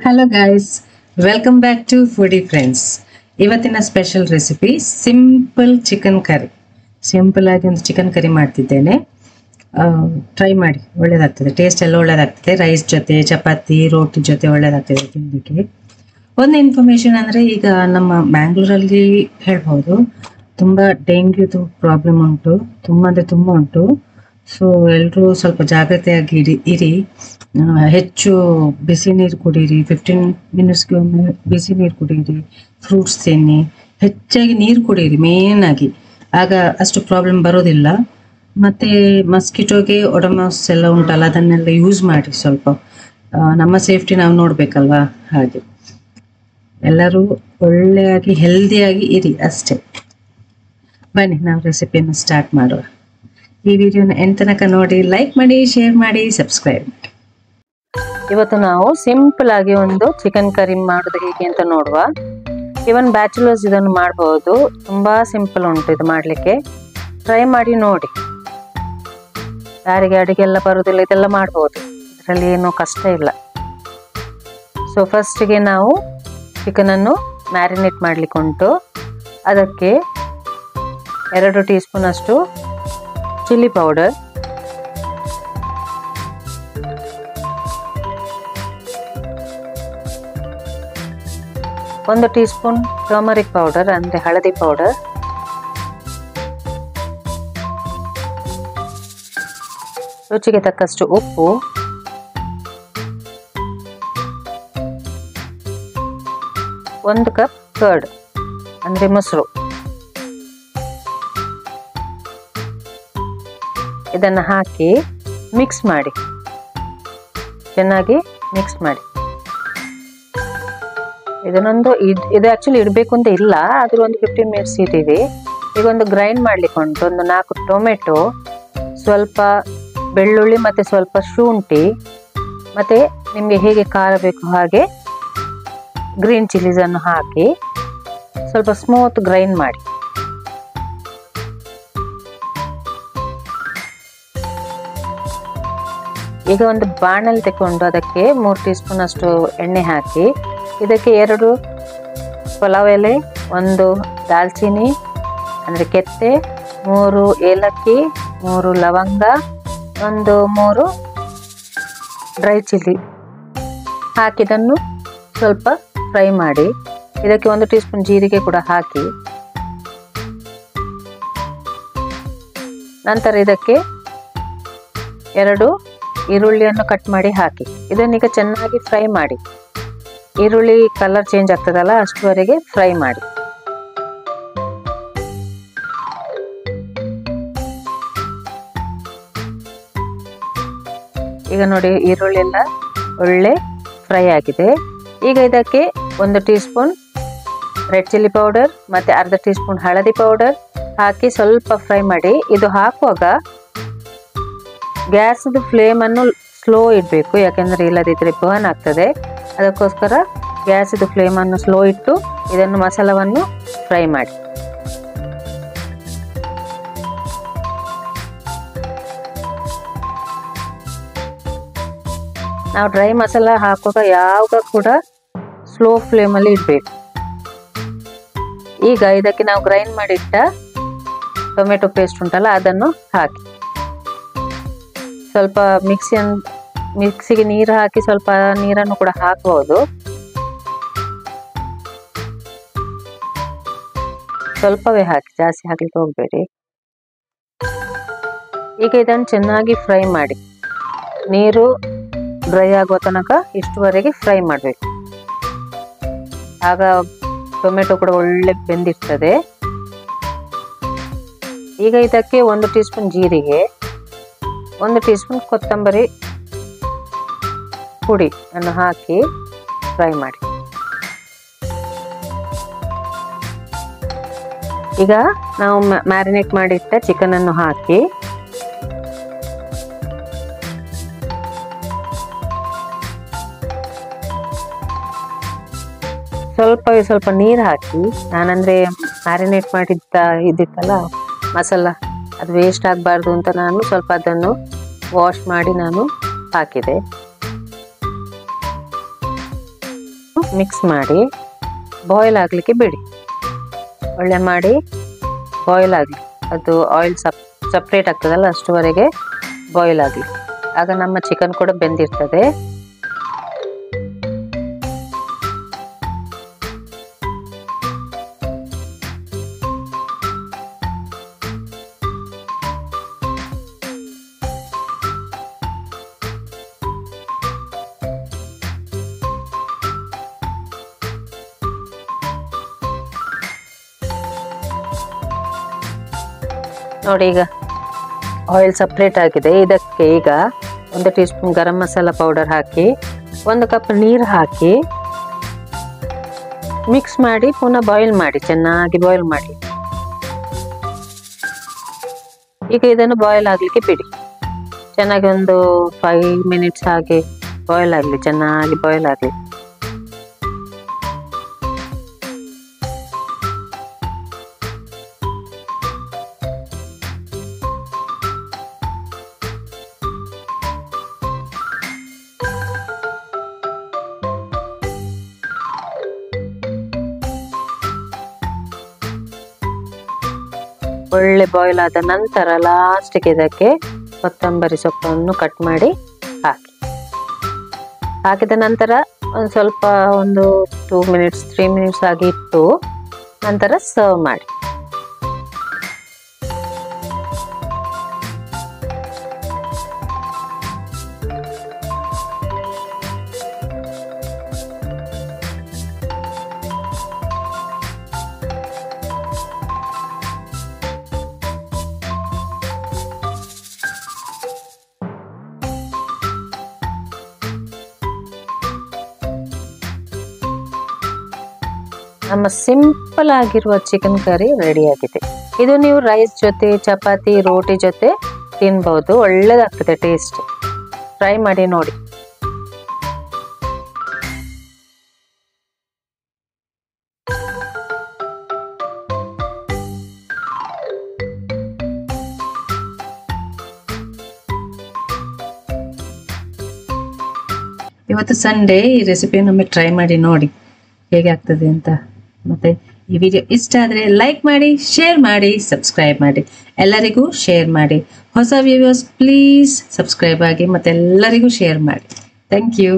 Hello guys, welcome back to foodie friends. ಇವತ್ತಿನ special recipe simple chicken curry. Simple ಆಗಿ ಒಂದು chicken curry ಮಾಡ್ತಿದ್ದೇನೆ. Try ಮಾಡಿ, ಒಳ್ಳೇದಾಗ್ತದೆ. ಟೇಸ್ಟ್ ಎಲ್ಲ ಒಳ್ಳೇದಾಗ್ತದೆ. ರೈಸ್ ಜೊತೆ, ಚಪಾತಿ, ರೋಟಿ ಜೊತೆ ಒಳ್ಳೇದಾಗ್ತದೆ ತಿನ್ನಲಿಕ್ಕೆ. ಒಂದು ಇನ್ಫಾರ್ಮೇಶನ್ ಅಂದರೆ, ಈಗ ನಮ್ಮ ಬ್ಯಾಂಗ್ಳೂರಲ್ಲಿ ಹೇಳ್ಬೋದು, ತುಂಬ ಡೆಂಗ್ಯೂದು ಪ್ರಾಬ್ಲಮ್ ಉಂಟು. ತುಂಬ ಅಂದರೆ ತುಂಬ ಉಂಟು. ಸೊ ಎಲ್ಲರೂ ಸ್ವಲ್ಪ ಜಾಗ್ರತೆಯಾಗಿ ಇರಿ. ಹೆಚ್ಚು ಬಿಸಿ ನೀರು ಕುಡೀರಿ. 15 ಮಿನಿಟ್ಸ್ಗೆ ಒಮ್ಮೆ ಬಿಸಿ ನೀರು ಕುಡೀರಿ. ಫ್ರೂಟ್ಸ್ ತಿನ್ನಿ. ಹೆಚ್ಚಾಗಿ ನೀರು ಕುಡೀರಿ ಮೇನ್ ಆಗಿ. ಆಗ ಅಷ್ಟು ಪ್ರಾಬ್ಲಮ್ ಬರೋದಿಲ್ಲ. ಮತ್ತು ಮಸ್ಕಿಟೋಗೆ ಒಡಮಾಸ್ ಎಲ್ಲ ಉಂಟಲ್ಲ, ಅದನ್ನೆಲ್ಲ ಯೂಸ್ ಮಾಡಿ. ಸ್ವಲ್ಪ ನಮ್ಮ ಸೇಫ್ಟಿ ನಾವು ನೋಡಬೇಕಲ್ವಾ, ಹಾಗೆ ಎಲ್ಲರೂ ಒಳ್ಳೆಯಾಗಿ ಹೆಲ್ದಿಯಾಗಿ ಇರಿ ಅಷ್ಟೇ. ಬನ್ನಿ ನಾವು ರೆಸಿಪಿಯನ್ನು ಸ್ಟಾರ್ಟ್ ಮಾಡುವ. ಈ ವಿಡಿಯೋನ ಎಂಡ್ ತನಕ ನೋಡಿ, ಲೈಕ್ ಮಾಡಿ, ಶೇರ್ ಮಾಡಿ, ಸಬ್ಸ್ಕ್ರೈಬ್ ಮಾಡಿ. ಇವತ್ತು ನಾವು ಸಿಂಪಲ್ ಆಗಿ ಒಂದು ಚಿಕನ್ ಕರಿ ಮಾಡೋದು ಹೇಗೆ ಅಂತ ನೋಡುವ. ಇವನ್ ಬ್ಯಾಚುಲರ್ಸ್ ಇದನ್ನು ಮಾಡಬಹುದು. ತುಂಬಾ ಸಿಂಪಲ್ ಉಂಟು ಇದು ಮಾಡಲಿಕ್ಕೆ. ಟ್ರೈ ಮಾಡಿ ನೋಡಿ. ಯಾರಿಗೆ ಅಡಿಗೆ ಎಲ್ಲ ಬರುವುದಿಲ್ಲ ಇದೆಲ್ಲ ಮಾಡಬಹುದು, ಇದರಲ್ಲಿ ಏನೂ ಕಷ್ಟ ಇಲ್ಲ. ಸೊ ಫಸ್ಟಿಗೆ ನಾವು ಚಿಕನ್ ಅನ್ನು ಮ್ಯಾರಿನೇಟ್ ಮಾಡಲಿಕ್ಕೆ ಉಂಟು. ಅದಕ್ಕೆ 2 ಟೀ ಸ್ಪೂನ್ ಅಷ್ಟು chilli powder, 1 tea spoon turmeric powder ಅಂದರೆ ಹಳದಿ ಪೌಡರ್, ರುಚಿಗೆ ತಕ್ಕಷ್ಟು ಉಪ್ಪು, ಒಂದು ಕಪ್ ಕರ್ಡ್ ಅಂದರೆ ಮೊಸರು. ಇದನ್ನು ಹಾಕಿ ಮಿಕ್ಸ್ ಮಾಡಿ, ಚೆನ್ನಾಗಿ ಮಿಕ್ಸ್ ಮಾಡಿ. ಇದನ್ನೊಂದು ಇದು ಆಕ್ಚುಲಿ ಇಡಬೇಕು ಅಂತ ಇಲ್ಲ, ಆದರೂ ಒಂದು 15 ಮಿನಿಟ್ಸ್ ಇದ್ದೀವಿ. ಈಗ ಒಂದು ಗ್ರೈಂಡ್ ಮಾಡ್ಲಿಕ್ಕೆ ಉಂಟು. ಒಂದು 4 ಟೊಮೆಟೊ, ಸ್ವಲ್ಪ ಬೆಳ್ಳುಳ್ಳಿ ಮತ್ತು ಸ್ವಲ್ಪ ಶುಂಠಿ, ಮತ್ತು ನಿಮಗೆ ಹೇಗೆ ಖಾರ ಬೇಕು ಹಾಗೆ ಗ್ರೀನ್ ಚಿಲ್ಲೀಸನ್ನು ಹಾಕಿ ಸ್ವಲ್ಪ ಸ್ಮೂತ್ ಗ್ರೈಂಡ್ ಮಾಡಿ. ಈಗ ಒಂದು ಬಾಣಲ್ ತಗೊಂಡು ಅದಕ್ಕೆ 3 ಟೀ ಸ್ಪೂನ್ ಅಷ್ಟು ಎಣ್ಣೆ ಹಾಕಿ, ಇದಕ್ಕೆ 2 ಪಲಾವ್ ಎಲೆ, 1 ದಾಲ್ಚಿನ್ನಿ ಅಂದರೆ ಕೆತ್ತೆ, 3 ಏಲಕ್ಕಿ, 3 ಲವಂಗ, 3 ಡ್ರೈ ಚಿಲ್ಲಿ ಹಾಕಿದನ್ನು ಸ್ವಲ್ಪ ಫ್ರೈ ಮಾಡಿ. ಇದಕ್ಕೆ 1 ಟೀ ಸ್ಪೂನ್ ಜೀರಿಗೆ ಕೂಡ ಹಾಕಿ, ನಂತರ ಇದಕ್ಕೆ 2 ಈರುಳ್ಳಿಯನ್ನು ಕಟ್ ಮಾಡಿ ಹಾಕಿ. ಇದನ್ನೀಗ ಚೆನ್ನಾಗಿ ಫ್ರೈ ಮಾಡಿ. ಈರುಳ್ಳಿ ಕಲರ್ ಚೇಂಜ್ ಆಗ್ತದಲ್ಲ, ಅಷ್ಟುವರೆಗೆ ಫ್ರೈ ಮಾಡಿ. ಈಗ ನೋಡಿ, ಈರುಳ್ಳಿ ಎಲ್ಲ ಒಳ್ಳೆ ಫ್ರೈ ಆಗಿದೆ. ಈಗ ಇದಕ್ಕೆ 1 tea spoon red chilli powder ಮತ್ತು ಅರ್ಧ ಟೀ ಸ್ಪೂನ್ ಹಳದಿ ಪೌಡರ್ ಹಾಕಿ ಸ್ವಲ್ಪ ಫ್ರೈ ಮಾಡಿ. ಇದು ಹಾಕುವಾಗ ಗ್ಯಾಸ್ದು ಫ್ಲೇಮನ್ನು ಸ್ಲೋ ಇಡಬೇಕು, ಯಾಕೆಂದರೆ ಇಲ್ಲದಿದ್ದರೆ ಬರ್ನ್ ಆಗ್ತದೆ. ಅದಕ್ಕೋಸ್ಕರ ಗ್ಯಾಸಿದು ಫ್ಲೇಮನ್ನು ಸ್ಲೋ ಇಟ್ಟು ಇದನ್ನು ಮಸಾಲವನ್ನು ಫ್ರೈ ಮಾಡಿ. ನಾವು ಡ್ರೈ ಮಸಾಲ ಹಾಕುವಾಗ ಯಾವಾಗ ಕೂಡ ಸ್ಲೋ ಫ್ಲೇಮಲ್ಲಿ ಇಡಬೇಕು. ಈಗ ಇದಕ್ಕೆ ನಾವು ಗ್ರೈಂಡ್ ಮಾಡಿಟ್ಟ ಟೊಮೆಟೊ ಪೇಸ್ಟ್ ಉಂಟಲ್ಲ, ಅದನ್ನು ಹಾಕಿ ಸ್ವಲ್ಪ ಮಿಕ್ಸಿಗೆ ನೀರು ಹಾಕಿ, ಸ್ವಲ್ಪ ನೀರನ್ನು ಕೂಡ ಹಾಕಬಹುದು. ಸ್ವಲ್ಪವೇ ಹಾಕಿ, ಜಾಸ್ತಿ ಹಾಕಲಿಕ್ಕೆ ಹೋಗಬೇಡಿ. ಈಗ ಇದನ್ನು ಚೆನ್ನಾಗಿ ಫ್ರೈ ಮಾಡಿ. ನೀರು ಡ್ರೈ ಆಗುವ ತನಕ ಇಷ್ಟುವರೆಗೆ ಫ್ರೈ ಮಾಡಬೇಕು. ಆಗ ಟೊಮೆಟೊ ಕೂಡ ಒಳ್ಳೆ ಬೆಂದಿರ್ತದೆ. ಈಗ ಇದಕ್ಕೆ 1 ಟೀ ಸ್ಪೂನ್ ಜೀರಿಗೆ, 1 ಟೀ ಸ್ಪೂನ್ ಕೊತ್ತಂಬರಿ ಪುಡಿ ಅನ್ನು ಹಾಕಿ ಫ್ರೈ ಮಾಡಿ. ಈಗ ನಾವು ಮ್ಯಾರಿನೇಟ್ ಮಾಡಿಟ್ಟ ಚಿಕನ್ ಅನ್ನು ಹಾಕಿ ಸ್ವಲ್ಪ ನೀರು ಹಾಕಿ, ನಾನಂದರೆ ಮ್ಯಾರಿನೇಟ್ ಮಾಡಿದ್ದ ಇದ್ದಿತ್ತಲ್ಲ ಮಸಾಲ, ಅದು ವೇಸ್ಟ್ ಆಗಬಾರ್ದು ಅಂತ ನಾನು ಸ್ವಲ್ಪ ಅದನ್ನು ವಾಶ್ ಮಾಡಿ ನಾನು ಹಾಕಿದೆ. ಮಿಕ್ಸ್ ಮಾಡಿ ಬಾಯ್ಲ್ ಆಗಲಿಕ್ಕೆ ಬಿಡಿ. ಒಳ್ಳೆ ಮಾಡಿ ಬಾಯ್ಲ್ ಆಗಲಿ, ಅದು ಆಯಿಲ್ ಸಪ್ರೇಟ್ ಆಗ್ತದಲ್ಲ ಅಷ್ಟುವರೆಗೆ ಬಾಯ್ಲ್ ಆಗಲಿ. ಆಗ ನಮ್ಮ ಚಿಕನ್ ಕೂಡ ಬೆಂದಿರ್ತದೆ. ನೋಡಿ ಈಗ ಆಯಿಲ್ ಸಪ್ರೇಟ್ ಆಗಿದೆ. ಇದಕ್ಕೆ ಈಗ 1 tea spoon garam masala powder ಹಾಕಿ 1 ಕಪ್ ನೀರು ಹಾಕಿ ಮಿಕ್ಸ್ ಮಾಡಿ ಪುನಃ ಬಾಯ್ಲ್ ಮಾಡಿ, ಚೆನ್ನಾಗಿ ಬಾಯ್ಲ್ ಮಾಡಿ. ಈಗ ಇದನ್ನು ಬಾಯ್ಲ್ ಆಗಲಿಕ್ಕೆ ಬಿಡಿ. ಚೆನ್ನಾಗಿ ಒಂದು 5 ಮಿನಿಟ್ಸ್ ಹಾಗೆ ಬಾಯ್ಲ್ ಆಗಲಿ, ಚೆನ್ನಾಗಿ ಬಾಯ್ಲ್ ಆಗಲಿ. ಒಳ್ಳೆ ಬಾಯ್ಲ್ ಆದ ನಂತರ ಲಾಸ್ಟಿಗೆ ಇದಕ್ಕೆ ಕೊತ್ತಂಬರಿ ಸೊಪ್ಪನ್ನು ಕಟ್ ಮಾಡಿ ಹಾಕಿದ ನಂತರ ಒಂದು ಸ್ವಲ್ಪ 2 ಮಿನಿಟ್ಸ್ 3 ಮಿನಿಟ್ಸ್ ಆಗಿ ಇಟ್ಟು ನಂತರ ಸರ್ವ್ ಮಾಡಿ. ನಮ್ಮ ಸಿಂಪಲ್ ಆಗಿರುವ ಚಿಕನ್ ಕರಿ ರೆಡಿ ಆಗಿದೆ. ಇದು ನೀವು ರೈಸ್ ಜೊತೆ, ಚಪಾತಿ, ರೋಟಿ ಜೊತೆ ತಿನ್ಬಹುದು. ಒಳ್ಳೆದಾಗ್ತದೆ ಟೇಸ್ಟ್. ಟ್ರೈ ಮಾಡಿ ನೋಡಿ. ಇವತ್ತು ಸಂಡೇ, ಈ ರೆಸಿಪಿಯನ್ನು ಟ್ರೈ ಮಾಡಿ ನೋಡಿ ಹೇಗೆ ಆಗ್ತದೆ ಅಂತ. ಮತ್ತೆ ಈ ವಿಡಿಯೋ ಇಷ್ಟ ಆದರೆ ಲೈಕ್ ಮಾಡಿ, ಶೇರ್ ಮಾಡಿ, ಸಬ್ಸ್ಕ್ರೈಬ್ ಮಾಡಿ, ಎಲ್ಲರಿಗೂ ಶೇರ್ ಮಾಡಿ. ಹೊಸ ವ್ಯೂವರ್ಸ್ ಪ್ಲೀಸ್ ಸಬ್ಸ್ಕ್ರೈಬ್ ಆಗಿ ಮತ್ತೆ ಎಲ್ಲರಿಗೂ ಶೇರ್ ಮಾಡಿ. Thank you.